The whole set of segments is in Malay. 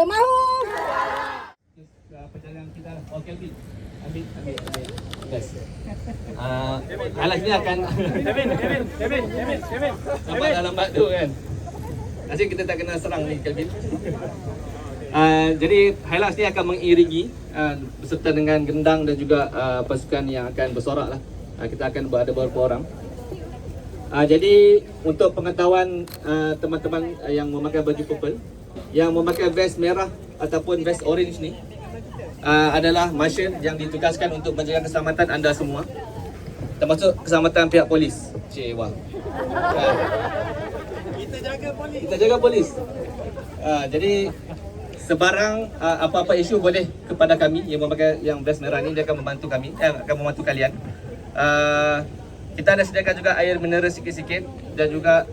mahu. Perjalanan kita oh Kelvin ambil guys Alex ni akan Kevin nampak lambat tu kan nanti kita tak kena serang ni Kelvin. Jadi Hilux ni akan mengiringi beserta dengan gendang dan juga pasukan yang akan bersorak lah. Kita akan ada beberapa orang. Jadi untuk pengetahuan teman-teman yang memakai baju purple, yang memakai vest merah ataupun vest orange ni adalah marshal yang ditugaskan untuk menjaga keselamatan anda semua, termasuk keselamatan pihak polis. Wah. Kita jaga polis. Jadi sebarang apa-apa isu boleh kepada kami yang memakai yang vest merah ni, dia akan membantu kami, akan membantu kalian. Kita ada sediakan juga air mineral sikit-sikit dan juga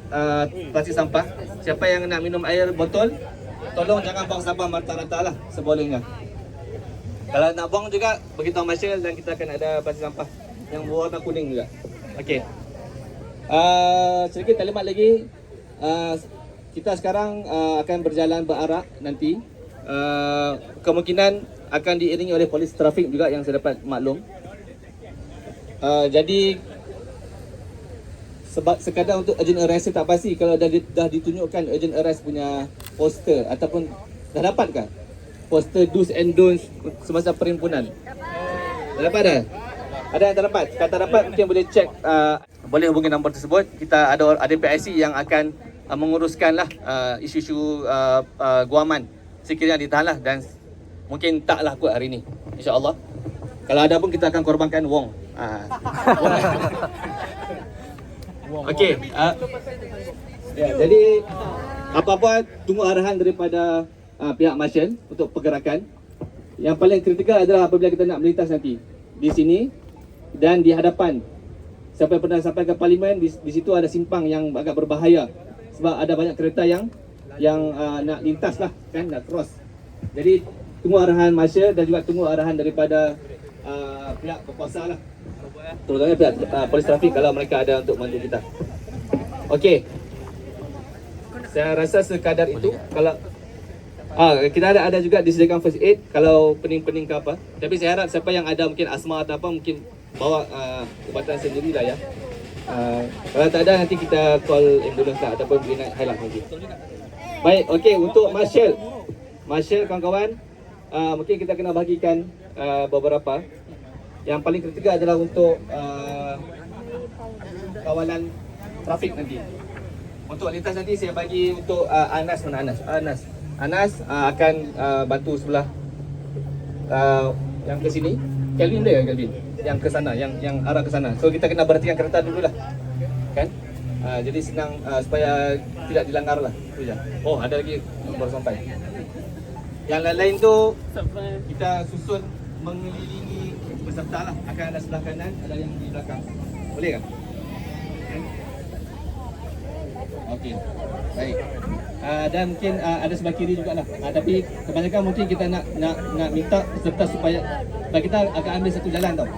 plastik sampah. Siapa yang nak minum air botol, tolong jangan buang sampah merata-rata lah sebolehnya. Kalau nak buang juga, beritahu marshal dan kita akan ada plastik sampah yang berwarna kuning juga. Okey. Sedikit kalimat lagi. Kita sekarang akan berjalan berarak nanti. Kemungkinan akan diiringi oleh polis trafik juga yang saya dapat maklum. Jadi sebab sekadar untuk urgent arrest tak pasti kalau dah ditunjukkan urgent arrest punya poster ataupun dah dapatkah poster do's and don'ts semasa perhimpunan? Dah dapat dah? Ada yang tak dapat? Kalau tak dapat mungkin boleh cek, boleh hubungi nombor tersebut. Kita ada PIC yang akan menguruskanlah isu-isu guaman sekiranya ditahanlah dan mungkin taklah kuat hari ini, insya-Allah. Kalau ada pun kita akan korbankan wong. Okey. Jadi apa-apa tunggu arahan daripada pihak marshal untuk pergerakan. Yang paling kritikal adalah apabila kita nak melintas nanti di sini dan di hadapan. Siapa pernah sampai ke parlimen, di situ ada simpang yang agak berbahaya sebab ada banyak kereta yang nak lintas lah kan, nak cross. Jadi tunggu arahan marshal dan juga tunggu arahan daripada pihak berkuasa lah, terutama pihak polis trafik kalau mereka ada untuk membantu kita. Okey, saya rasa sekadar itu. Kalau kita ada juga disediakan first aid kalau pening-pening ke apa. Tapi saya harap siapa yang ada mungkin asma atau apa mungkin bawa ubatan sendiri lah ya. Kalau tak ada nanti kita call ambulans lah ataupun beri naik Hilux nanti. Baik, okey, untuk marshal kawan-kawan, mungkin kita kena bagikan beberapa. Yang paling kritikal adalah untuk kawalan trafik nanti. Untuk lintas nanti saya bagi untuk Anas. Mana Anas? Anas akan bantu sebelah yang ke sini. Kelvin dia Kelvin yang ke sana, yang arah ke sana. So kita kena berhentikan kereta dululah. Kan? Jadi senang supaya tidak dilanggar lah. Itu je. Oh, ada lagi baru sampai. Yang lain-lain tu kita susun mengelilingi peserta lah. Akan ada sebelah kanan, ada yang di belakang. Boleh kan? Okey. Baik. Dan mungkin ada sebelah kiri jugalah. Tapi kebanyakan mungkin kita nak minta peserta supaya kita akan ambil satu jalan tau.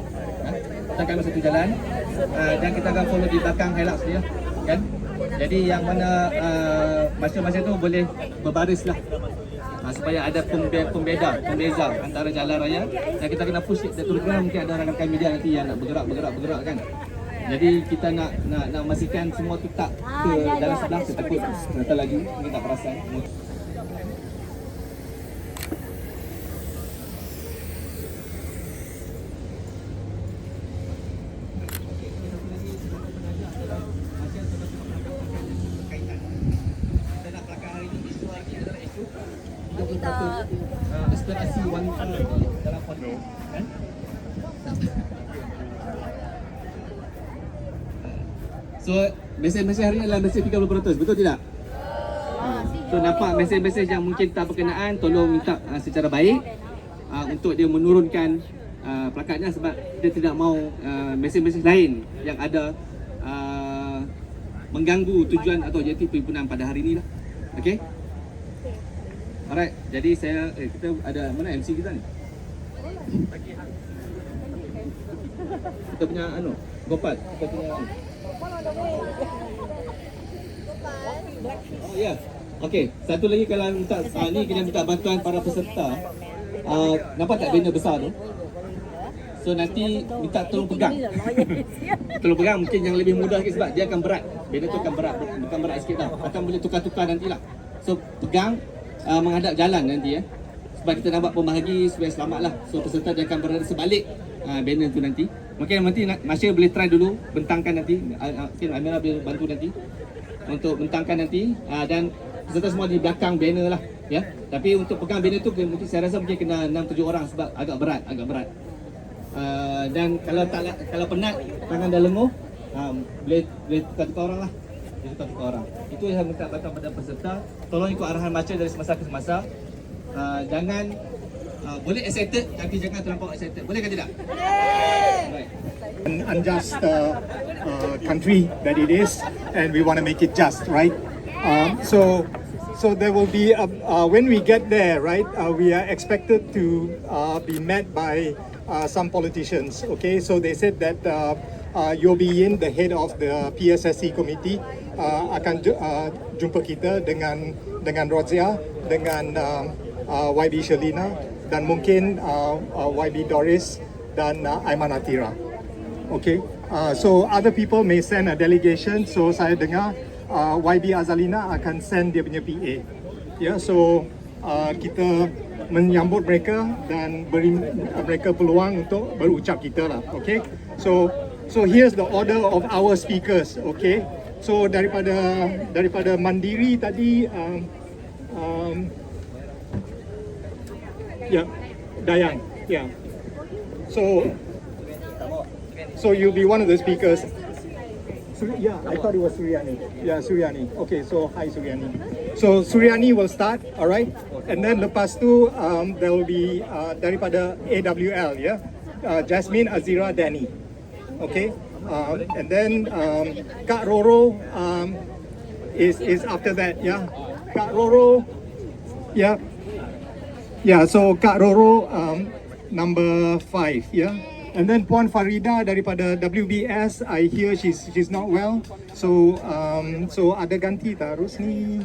Kita akan ambil satu jalan dan kita akan follow di belakang Hilux dia kan. Jadi yang mana masing-masing tu boleh berbaris lah. Supaya ada pembeza antara jalan raya dan kita kena push it. Terutama mungkin ada rakan media nanti yang nak bergerak kan. Jadi kita nak memastikan semua tu tak ke dalam sebelah, saya takut nanti lagi mungkin tak perasan. Aspirasi wanita dalam politik kan? So, mesej-mesej hari ini adalah mesej 30%, betul tidak? So, nampak mesej-mesej yang mungkin tak berkenaan, tolong minta secara baik untuk dia menurunkan plakatnya sebab dia tidak mahu mesej-mesej lain yang ada mengganggu tujuan atau objektif perhimpunan pada hari ini lah. Okey? Alright, jadi kita ada mana MC kita ni? Kita punya Gopal, kita punya Oh ya. Okey, satu lagi kalau minta ni kita minta bantuan para peserta. Nampak tak banner besar tu? So nanti minta tolong pegang. Tolong pegang mungkin yang lebih mudah sikit sebab dia akan berat. Banner tu akan berat, bukan berat sikit tau. Akan boleh tukar-tukar nantilah. So pegang menghadap jalan nanti sebab kita nak buat pembahagi supaya selamat lah. So peserta dia akan berada sebalik banner tu nanti. Mungkin nanti Masya boleh try dulu bentangkan nanti. Mungkin Amira boleh bantu nanti untuk bentangkan nanti dan peserta semua di belakang banner lah ya. Tapi untuk pegang banner tu mungkin saya rasa mungkin kena 6-7 orang sebab agak berat. Dan kalau penat tangan dah lenguh boleh tukar-tukar orang lah. Tukar-tukar orang. Itu yang saya minta bantuan pada peserta. Tolong ikut arahan baca dari semasa ke semasa. Jangan boleh excited tapi jangan terlampau excited. Boleh ke tidak? Boleh. An unjust country that it is, and we want to make it just, right? So there will be when we get there, right? We are expected to be met by some politicians. Okay, so they said that you'll be in the head of the PSSC committee akan jumpa kita dengan Rozia, dengan YB Shelina dan mungkin YB Doris dan Aiman Atira. Okay, so other people may send a delegation. So saya dengar YB Azalina akan send dia punya PA. Yeah, so kita menyambut mereka dan beri mereka peluang untuk berucap kita lah. Okay, so here's the order of our speakers. Okay, so daripada Mandiri tadi, yeah, Dayang, yeah. So you'll be one of the speakers. Yeah, I thought it was Suryani. Yeah, Suryani. Okay, so hi Suryani. So Suryani will start, all right? And then lepas tu there will be daripada AWL, yeah, Jasmine, Azira, Danny. Okay, and then Kak Roro is after that, yeah. Kak Roro, yeah, yeah. So Kak Roro number 5, yeah. And then Puan Farida daripada WBS, I hear she's not well. So ada ganti tak Rosni?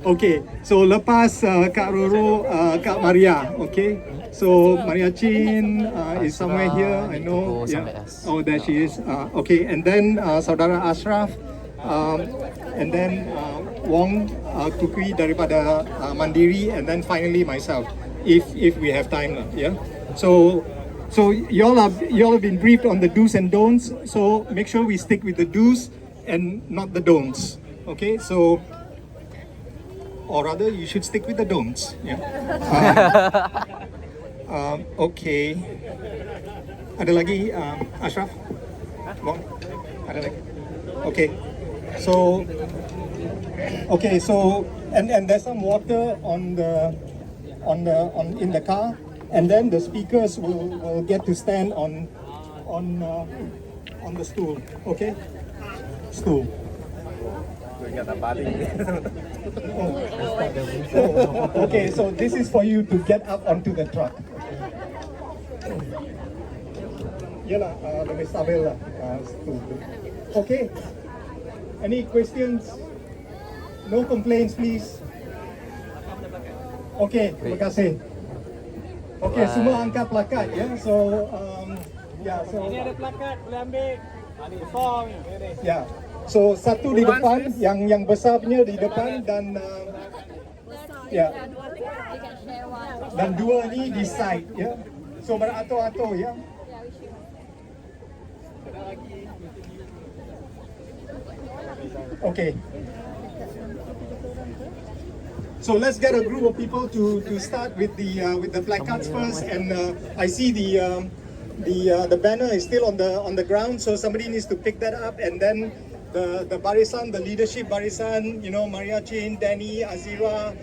Okay, so lepas Kak Roro, Kak Maria, okay. So Maria Chin is somewhere here, I know. Yeah. Oh, there she is. Okay, and then Saudara Ashraf, and then Wong Kukui daripada Mandiri, and then finally myself, if we have time, yeah. So y'all have been briefed on the do's and don'ts. So make sure we stick with the do's and not the don'ts. Okay, so or rather you should stick with the don'ts. Yeah. Okay. Ada lagi Ashraf? Bon? Ada lagi? Okay. So and there's some water in the car. And then the speakers will get to stand on the stool, okay? Stool. Okay, so this is for you to get up onto the truck. Yalah, lebih stabil lah stool. Okay. Any questions? No complaints, please. Okay, terima kasih. Okay, semua angkat plakat ya. So ini ada plakat, boleh ambil. Besar ni. Ya. So satu di depan, yang besar punya di depan dan ya. Dan dua ni di side ya. So beratur-atur ya. Okay. So let's get a group of people to start with the placards first, and I see the banner is still on the ground, so somebody needs to pick that up, and then the barisan, the leadership barisan, you know, Maria Chin, Danny, Azira,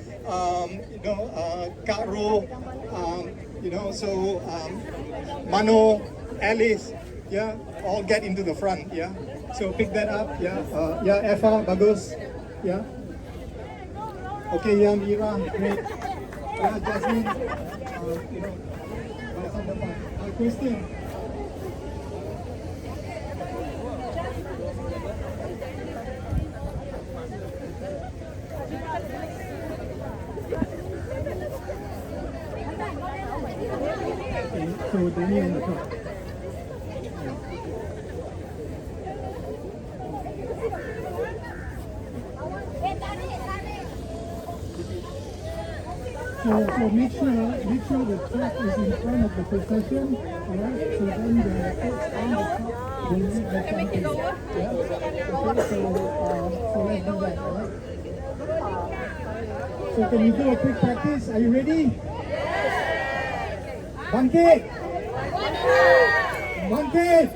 Kak Ro, so Mano, Alice, yeah, all get into the front, yeah. So pick that up, yeah, Eva, bagus, yeah. Okay, yeah, Mira, great. Yeah, Jasmine, Christine. So Danny on the top. So make sure the truck is in front of the procession, alright? So then the folks on the top will lead the chanting. Yeah? Okay, so let's do that, alright? So can we do a quick practice? Are you ready? Bangkit! Bangkit!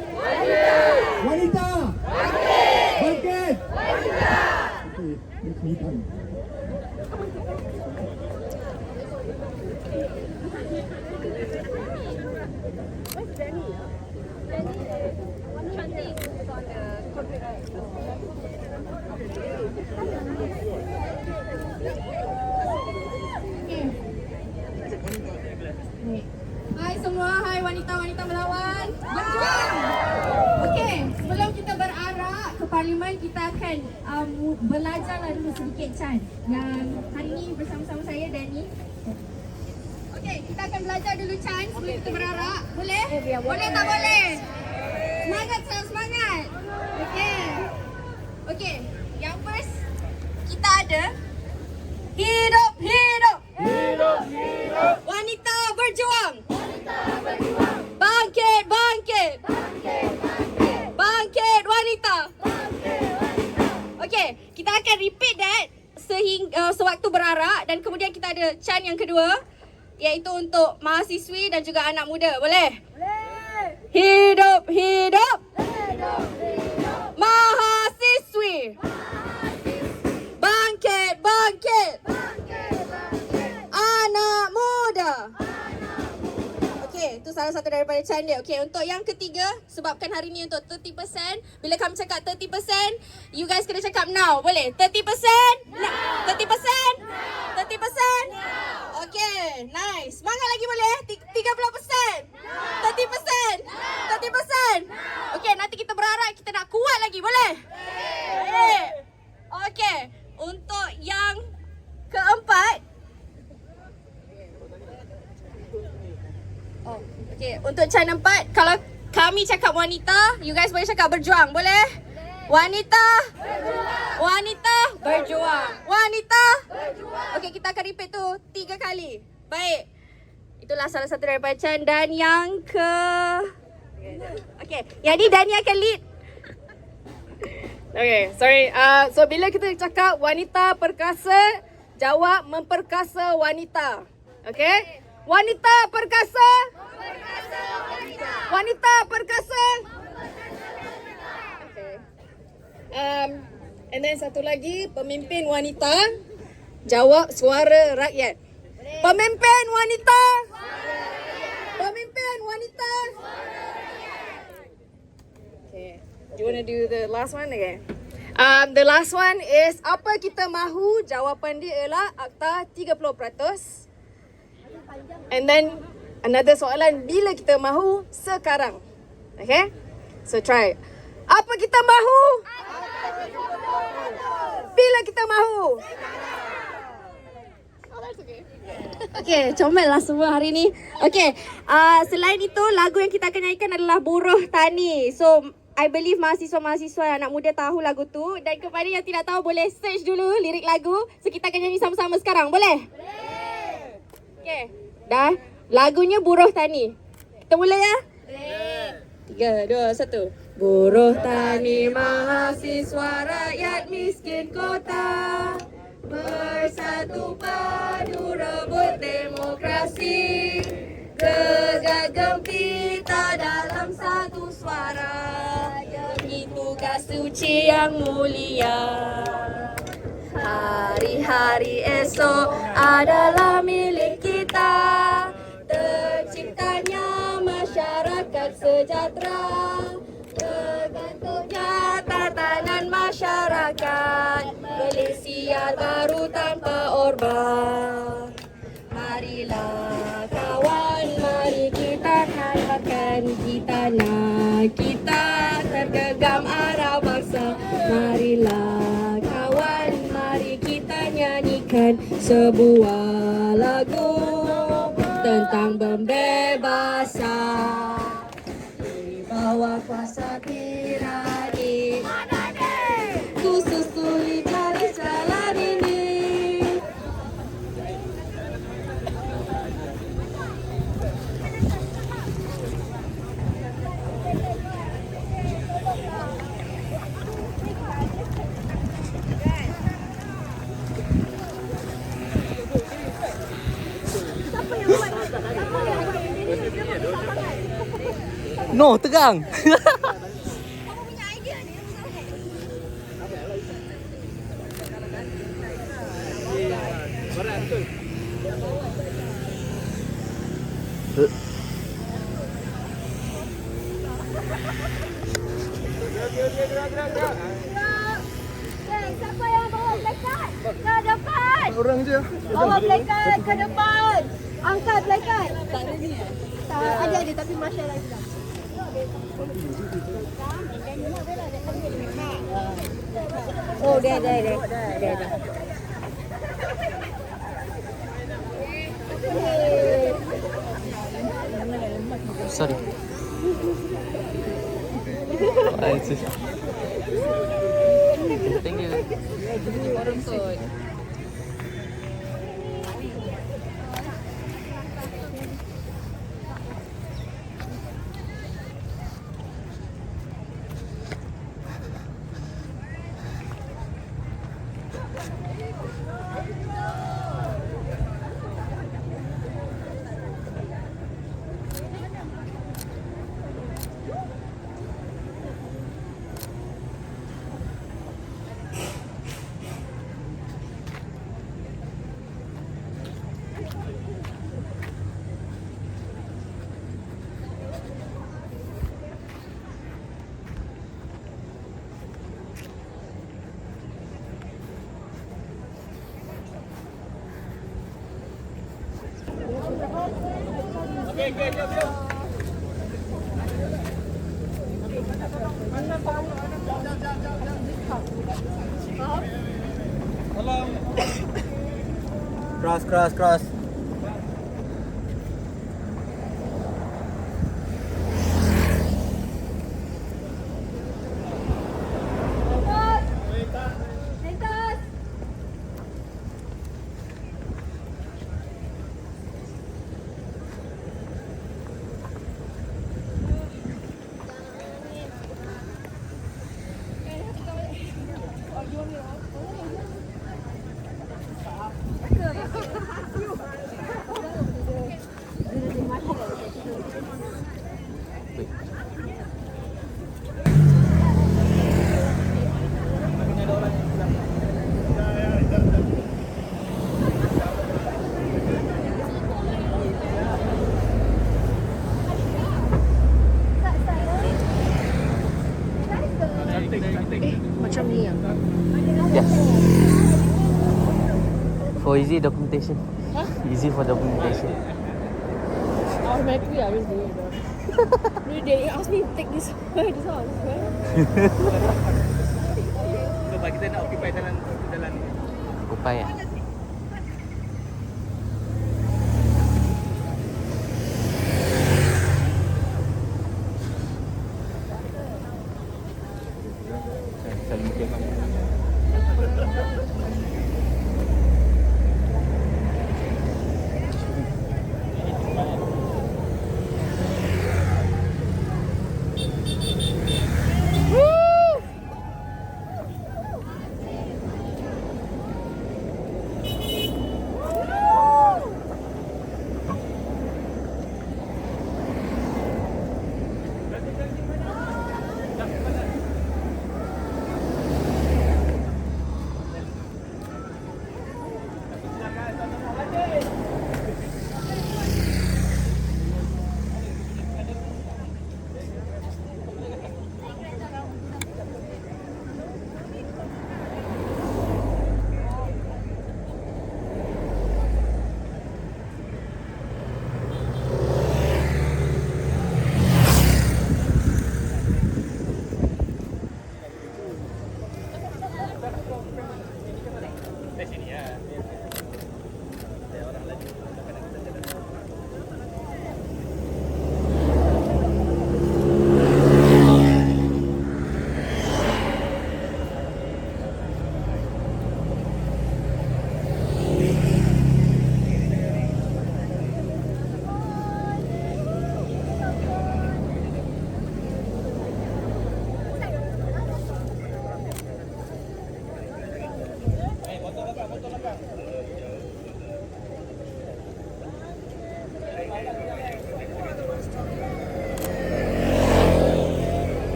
Wanita! Bangkit! Okay, let's meet him. Hai semua, hai wanita-wanita melawan, berjuang! Okey, sebelum kita berarak ke parlimen, kita akan belajarlah dulu sedikit chant. Yang hari ini bersama-sama saya, Danny. Okey, kita akan belajar dulu chant sebelum kita berarak. Boleh? Boleh tak boleh? Semangat, selalu semangat! Okey. Okey, yang first, kita ada hidup, hidup! Hidup, hidup! Wanita berjuang! Bangkit, bangkit! Bangkit wanita! Okey, kita akan repeat that sehingga sewaktu berarak dan kemudian kita ada chant yang kedua iaitu untuk mahasiswi dan juga anak muda. Boleh? Boleh. Hidup, hidup! Hidup, hidup! Mahasiswi! Bangkit, bangkit! Anak muda! Okey, itu salah satu daripada chant dia. Okey, untuk yang ketiga, sebabkan hari ni untuk 30%, bila kami cakap 30%, you guys kena cakap now. Boleh? 30%? Now. 30%? Now. 30%? Now. Okey, nice. Semangat lagi boleh? 30%? Now. 30%? Now. 30%? Now. Okey, nanti kita berarak, kita nak kuat lagi. Boleh? Boleh. Okey, untuk yang keempat, okay, untuk chant 4, kalau kami cakap wanita, you guys boleh cakap berjuang, boleh? Wanita berjuang. Wanita berjuang. Wanita berjuang. Okey, kita akan repeat tu 3 kali. Baik. Itulah salah satu daripada chant dan yang ke okey, yang ni Dani akan lead. Okay, sorry. So bila kita cakap wanita perkasa, jawab memperkasa wanita. Okay? Wanita perkasa. Perkasa wanita. Wanita perkasa. Okay. And then satu lagi, pemimpin wanita. Jawab suara rakyat. Pemimpin wanita. Pemimpin wanita. Okay. Do you want to do the last one? Okay. The last one is apa kita mahu? Jawapan dia ialah akta 30%. And then another soalan, bila kita mahu? Sekarang. Okay? So try. Apa kita mahu? Bila kita mahu? Okay, comellah semua hari ni. Okay, selain itu lagu yang kita akan nyanyikan adalah Buruh Tani. So I believe mahasiswa-mahasiswa anak muda tahu lagu tu. Dan kepada yang tidak tahu boleh search dulu lirik lagu. So kita akan nyanyi sama-sama sekarang, boleh? Boleh. Okay, dah. Lagunya Buruh Tani. Kita mula ya? Boleh. 3, 2, 1. Buruh tani mahasiswa rakyat miskin kota, bersatu padu rebut demokrasi, gegap gempita dalam satu suara, demi tugas suci yang mulia. Hari-hari esok adalah milik kita, terciptanya masyarakat sejahtera, terbentuknya tatanan masyarakat, Malaysia baru tanpa Orba. Marilah kawan, mari kita harapkan tanah kita tergegam arah bangsa. Marilah kawan, mari kita nyanyikan sebuah lagu tentang pembebasan. No, tegang. Siapa yang bawa plakat? Ke depan. Orang je. Bawa plakat ke depan. Angkat plakat. Tak ada ni. Ada tapi Masya lagi dah. Oh, dia. Sorry. Thank you. Cross. Macam ni ya. Yes. For easy documentation. Easy for documentation. Automatically I always do it though. They ask me to take this one. Sebab kita nak occupy dalam Upaya.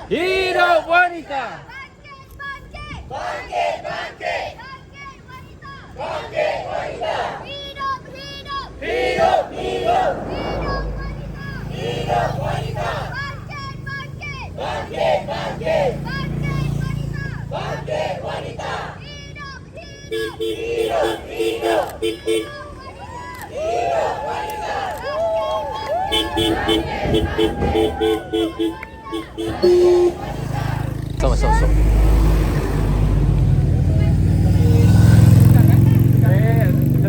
Hidup wanita. So.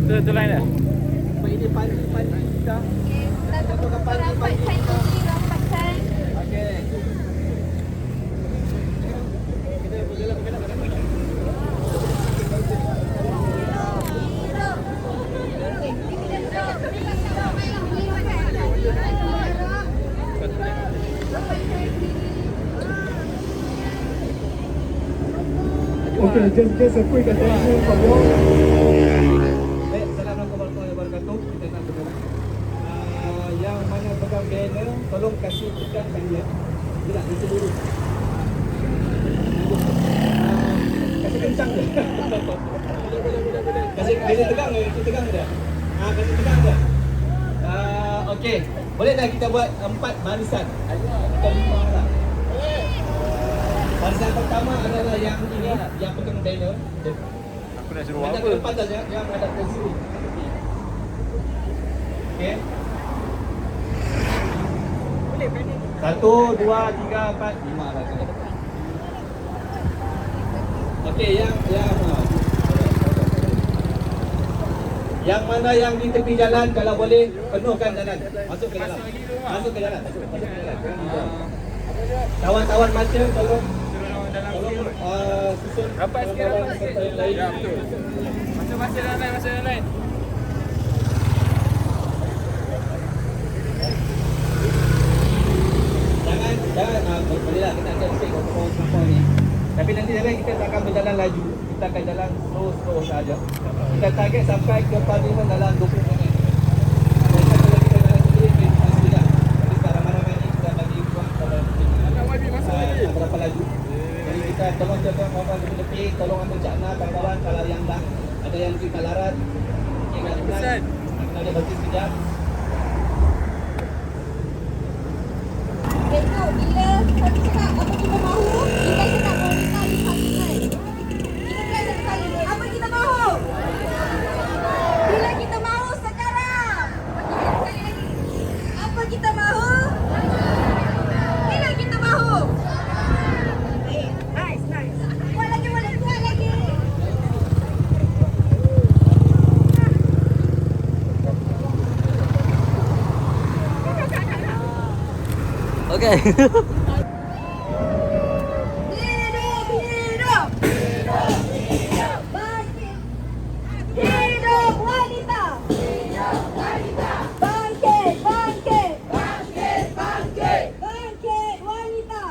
Satu line dah. Ini pagi kita. Okey. Okay, just a quick attention from you. Assalamualaikum warahmatullahi wabarakatuh. Kita nak bergerak. Yang mana pegang banner, tolong kasih tegakkan dia. Tidak di seluruh. Kasih kencang je. Kasih tegang dia, tegang dia. Kasih tegang dia. Okey. Boleh tak kita buat 4 barisan? Atau 5 orang? Barisan pertama adalah yang ini, yang pegang banner. Aku nak suruh Ada apa? ke depan saja, yang ada ke sini. Okey. 1, 2, 3, 4, 5 lah. Okey, yang mana yang di tepi jalan kalau boleh penuhkan jalan. Masuk ke dalam. Masuk ke jalan. Kawan-kawan macam tolong susun Rapat sikit, rapat sikit. Ya, betul. Masuk dalam lain. Jangan bolehlah kita akan cek kompon ni. Tapi nanti kita akan berjalan laju. Kita akan jalan slow saja. Kita target sampai ke parlimen dalam 20 minit. Kalau kita jalan sendiri, kita tidak. Tapi sekarang ramai-ramai ni kita bagi ruang tak berapa laju. Jadi kita tolong kawan-kawan lebih, tolong ambil cakna kawan-kawan kalau yang dah ada yang kita larat. Kita ada berhenti sekejap. Itu bila kami cakap apa kita mahu, kita cakap wanita di parlimen. Kita cakap sekali, apa kita mahu? Bila kita mahu sekarang. Sekali lagi. Apa kita mahu? Bila kita mahu? Nice. Kuat lagi. Okay. Hidup. Bangkit. Hidup wanita. Bangkit. Bangkit wanita.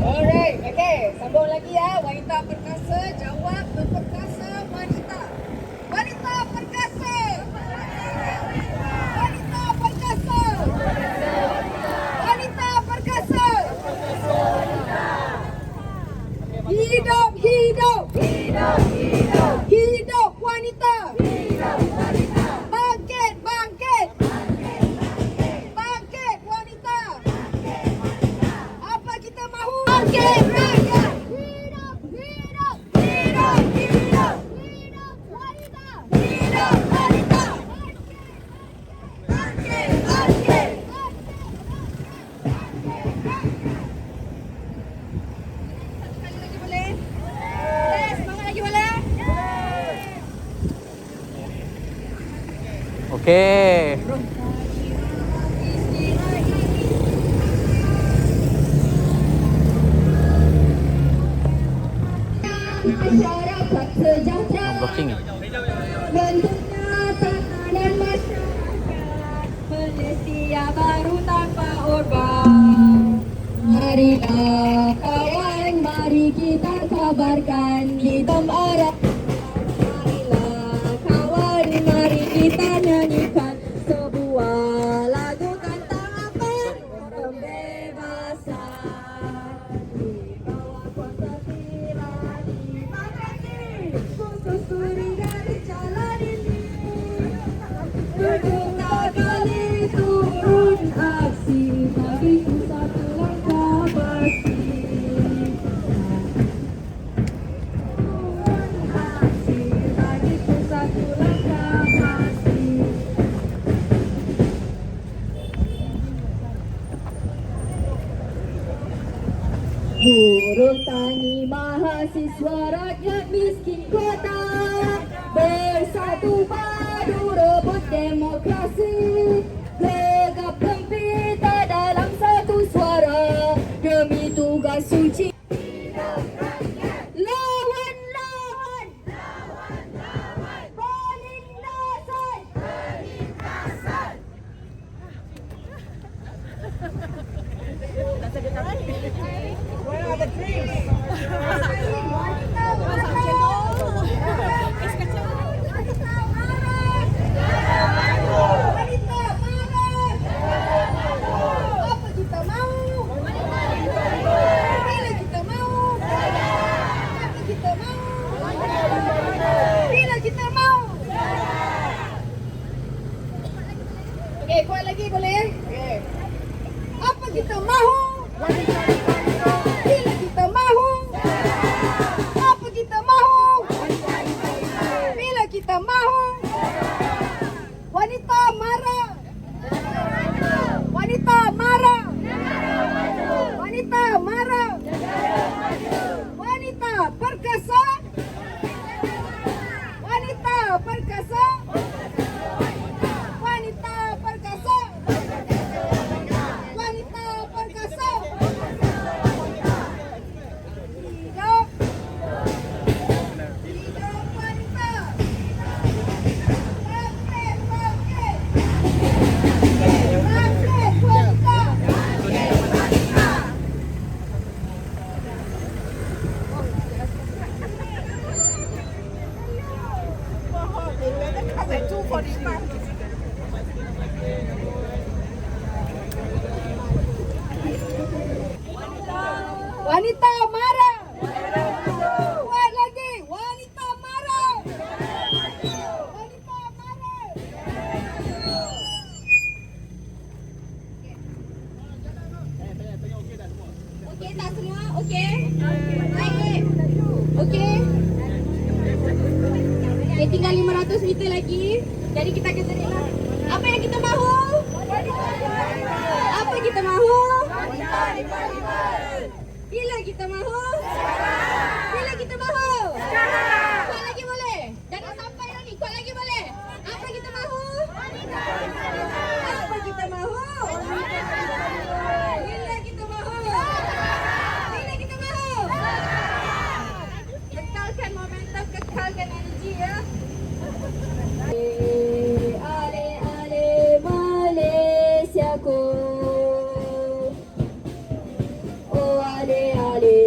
Alright, okay. Sambung lagi ya. Wanita perkasa, jawab berperkasa wanita. Wanita perkasa. Wanita perkasa. Wanita perkasa. Hidup. Hidup wanita. Bangkit. Bangkit wanita. Apa kita mahu? Bangkit rakyat. Hidup wanita. Bangkit. Sekali lagi boleh? Semangat lagi boleh? Okay. Masyarakat sejahtera. Blocking. Bentuknya tatanan masyarakat Malaysia baru tanpa Orba. Marilah kawan, mari kita kabarkan hitam arah. Marilah kawan, mari kita kita nyanyikan sebuah lagu tentang apa? Pembebasan di bawah kuasa tirani. Khusus suri dari jalan ini berjuta kali turun aksi bagiku satu langkah pasti. Turun aksi bagiku satu langkah pasti. Buruh tani mahasiswa rakyat miskin kota bersatu padu rebut demokrasi, gegap gempita dalam satu suara demi tugas suci. Lawan, lawan, penindasan. Wanita marah. Apa kita mau? Bila kita mau. Apa kita mau? Bila kita mau. Okey, kuat lagi boleh? Okey. Apa kita mahu? Bila kita mahu. Apa kita mahu? Bila kita mahu. Wanita marah. Wanita marah. Wanita marah. Wanita perkasa. Wanita perkasa. Wanita perkasa. Wanita perkasa. Hidup. Hidup wanita. Bangkit, bangkit. Bangkit wanita. Wanita marah. Kuat lagi. Wanita marah. Wanita marah. Okey tak semua? Okey. Baik. Okey. Okay, tinggal 500 meter lagi. Jadi kita akan terima. Apa yang kita mahu? Apa kita mahu? Bila kita mahu? Bila kita mahu? Kuat lagi boleh? Jangan sampai dah ni. Kuat lagi boleh? Apa kita mahu? Apa kita mahu? Bila kita mahu? Bila kita mahu? Kekalkan momentum, kekalkan energi ya. Ale ale Malaysiaku. Oh ale ale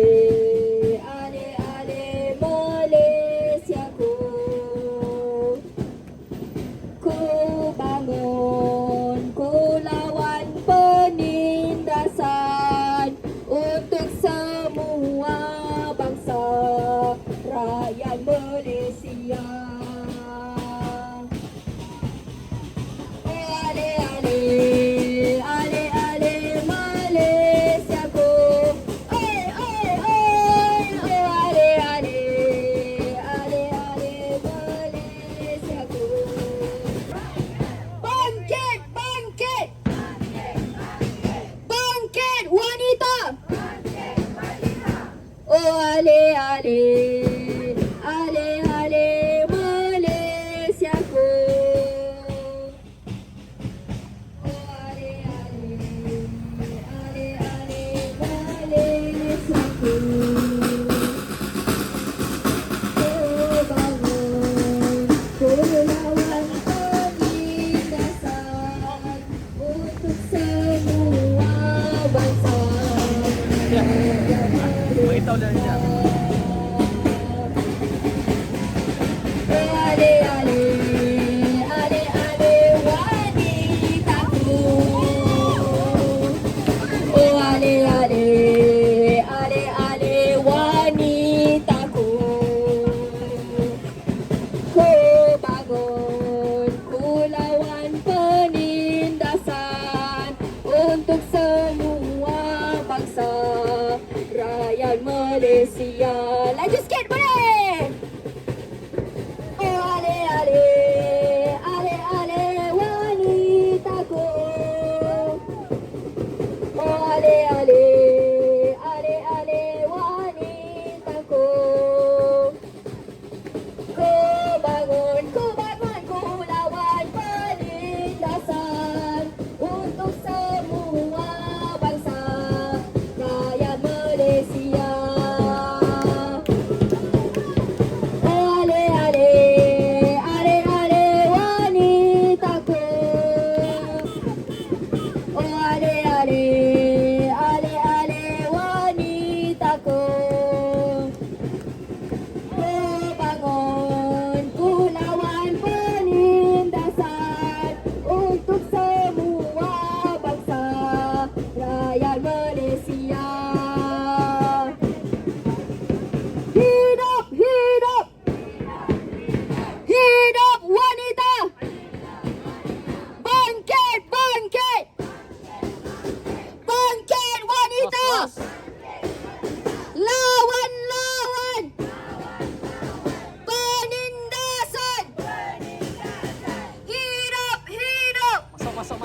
Hidup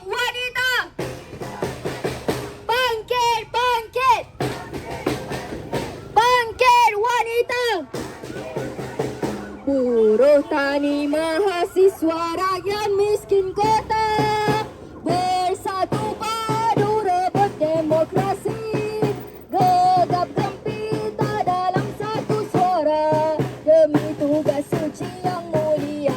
wanita! Bangkit, bangkit! Bangkit wanita! Buruh tani mahasiswa rakyat miskin kota bersatu padu rebut demokrasi, gegap gempita dalam satu suara demi tugas suci yang mulia.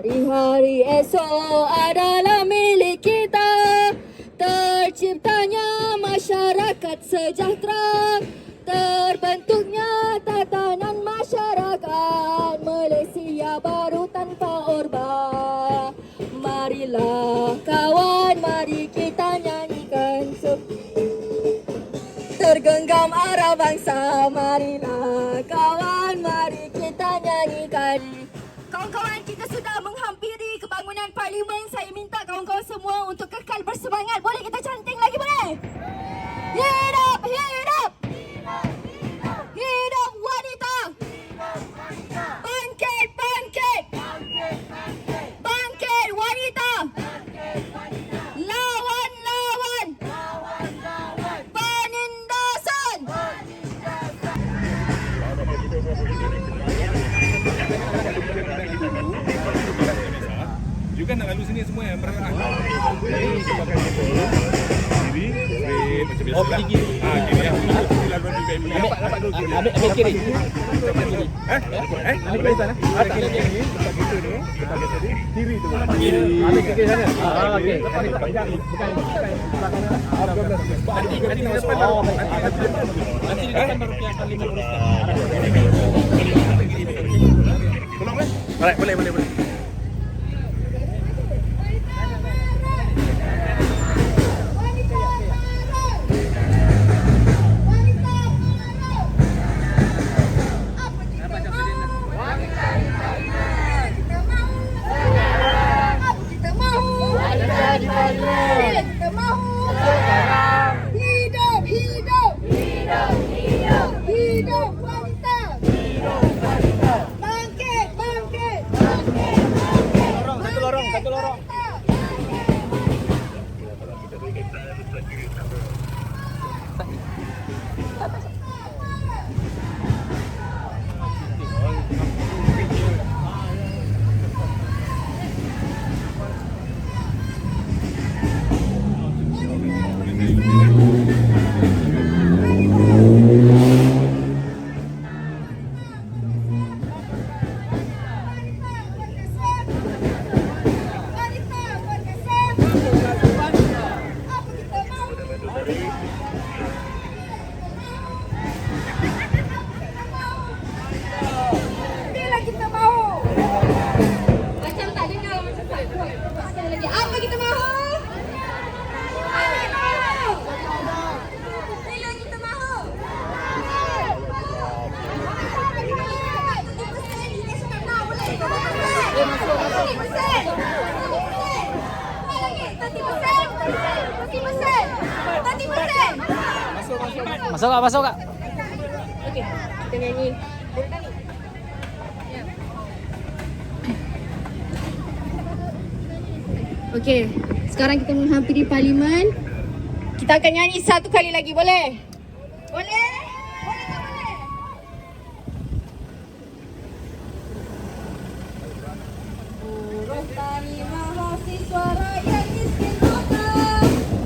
Hari-hari esok adalah milik kita, terciptanya masyarakat sejahtera, terbentuknya tatanan masyarakat Malaysia baru tanpa orba. Marilah kawan, mari kita nyanyikan tergenggam arah bangsa. Marilah kawan, mari kita nyanyikan. Kawan-kawan, kita sudah menghampiri kebangunan parlimen. Saya minta kawan-kawan semua untuk kekal bersemangat. Boleh kita canting lagi, boleh? Hidup, hidup! Hidup wanita! Bangkit, bangkit! Bangkit wanita! Lawan, lawan! Penindasan! You kan nak lalu sini semua yang diri, straight macam biasa. Oh, pergi kiri. Kiri ya. Lalu kiri. Dapat dulu kiri. Ambil kiri. Ambil sana. Kiri kiri. Depan kita ni. Kiri tu. Ambil kiri sana. Okey. Bukan. Nanti di depan baru. Nanti di depan baru yang paling lurus. Tolong kan? Boleh. Masuk kak. Okey, kita nyanyi. Okey, sekarang kita menghampiri parlimen. Kita akan nyanyi satu kali lagi, boleh? Boleh? Boleh tak boleh? Buruh tani mahasiswa rakyat miskin kota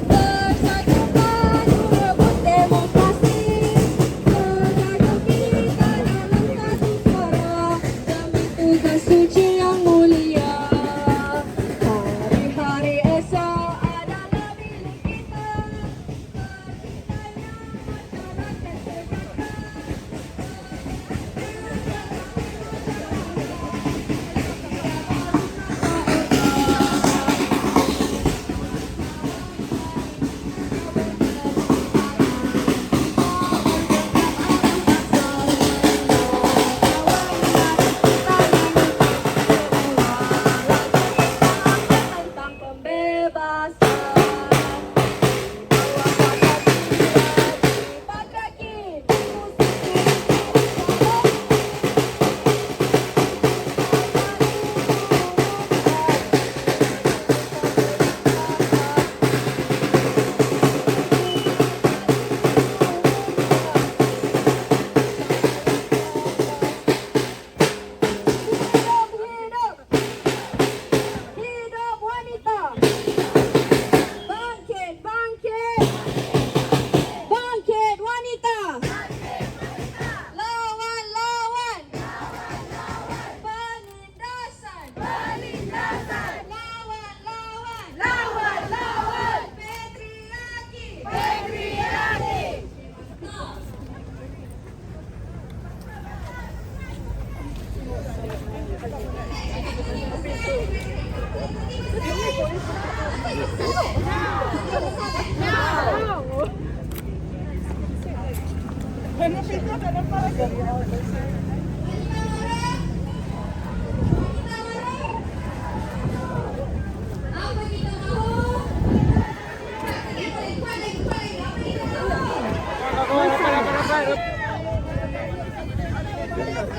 bersatu padu rebut demokrasi, bergabung kita dalam satu suara demi tugas suci yang mulia. Hari-hari esok adalah milik kita, terciptanya masyarakat sejahtera.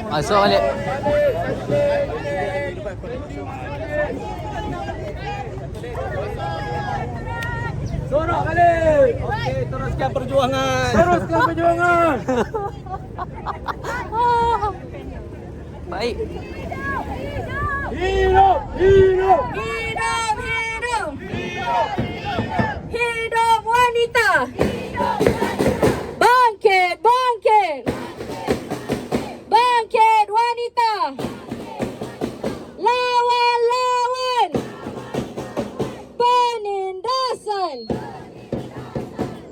Masuk balik. Sorak balik. Okey, teruskan perjuangan. Teruskan perjuangan. Baik. Hidup, hidup. Hidup, hidup. Hidup wanita. Bangkit, bangkit. Bangkit wanita. Lawan, lawan. Penindasan.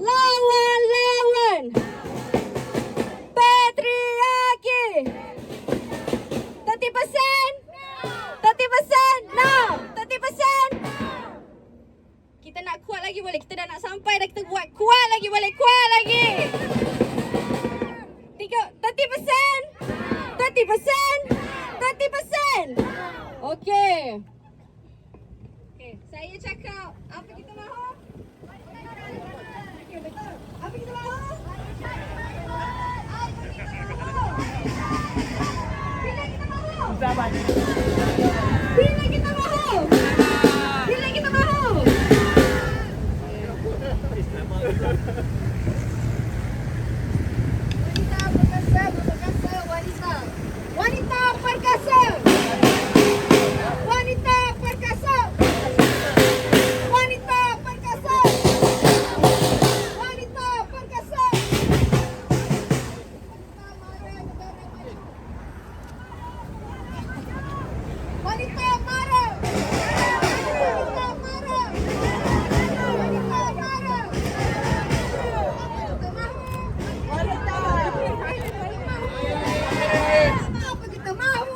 Lawan, lawan. Patriarki. 30%? 30%? No! 30%? Kita nak kuat lagi boleh. Kita dah nak sampai dah. Kita buat kuat lagi boleh. Kuat lagi. 30%? 30%? 30%? Okey. Okey, saya cakap apa kita mahu? Okey, betul. Apa kita mahu? Bila kita mahu? Bila kita mahu? Bila kita mahu? Wanita perkasa, wanita perkasa. Wanita perkasa. Wanita perkasa. Wanita perkasa. Wanita marah. Wanita marah. Wanita marah. Wanita. Apa kita mahu?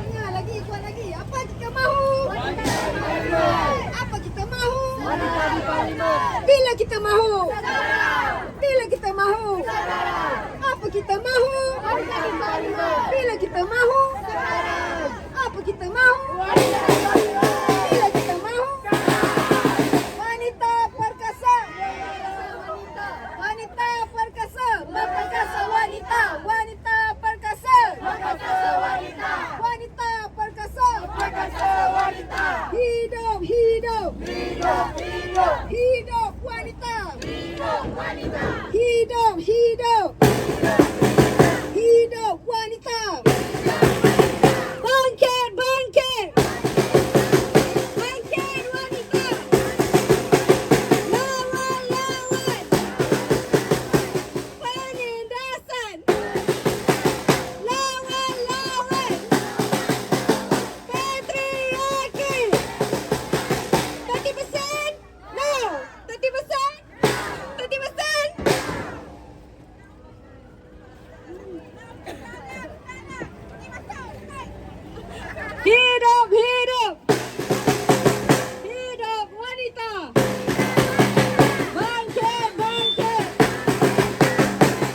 Ingat lagi, kuat lagi. Apa kita mahu? Apa kita mahu? Bila kita mahu? Bila kita mahu? Apa kita mahu? Bila kita mahu? Apa kita mahu? Bila kita mahu? Wanita perkasa. Wanita perkasa. Memperkasa wanita. Wanita perkasa. Memperkasa wanita. Wanita perkasa. Memperkasa wanita. Hidup, hidup. Hidup, hidup. Hidup wanita. Hidup wanita. Hidup, hidup. Hidup wanita. Bangkit, bangkit. Bangkit wanita. Lawan, lawan. Penindasan. Lawan, lawan. Patriarki. 30%? No. 30%? 30%? Hidup, hidup. Hidup wanita. Bangkit, bangkit.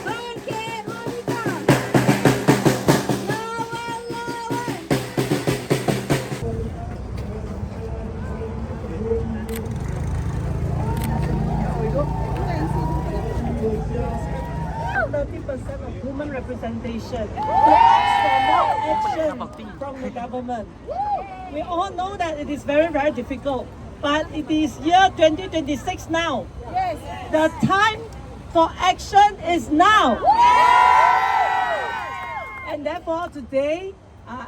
Bangkit wanita. Lawan, lawan. Of women representation to ask for more action from the government. We all know that it is very, very difficult, but it is year 2026 now. Yes. The time for action is now. And therefore today,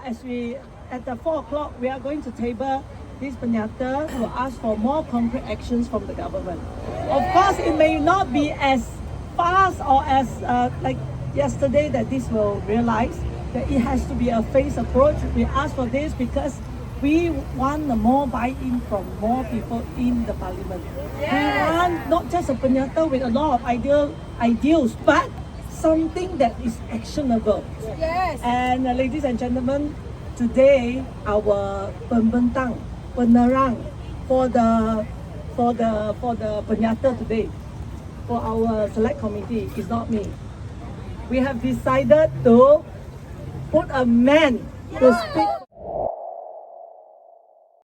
as we at the 4 o'clock, we are going to table this Penyata to ask for more concrete actions from the government. Of course, it may not be as fast or as like yesterday that this will realize that it has to be a phased approach. We ask for this because we want more buy-in from more people in the parliament. Yes. We want not just a Penyata with a lot of ideals, but something that is actionable. Yes. And ladies and gentlemen, today our pembentang, penerang for the penyata today, for our select committee is not me. We have decided to put a man to speak.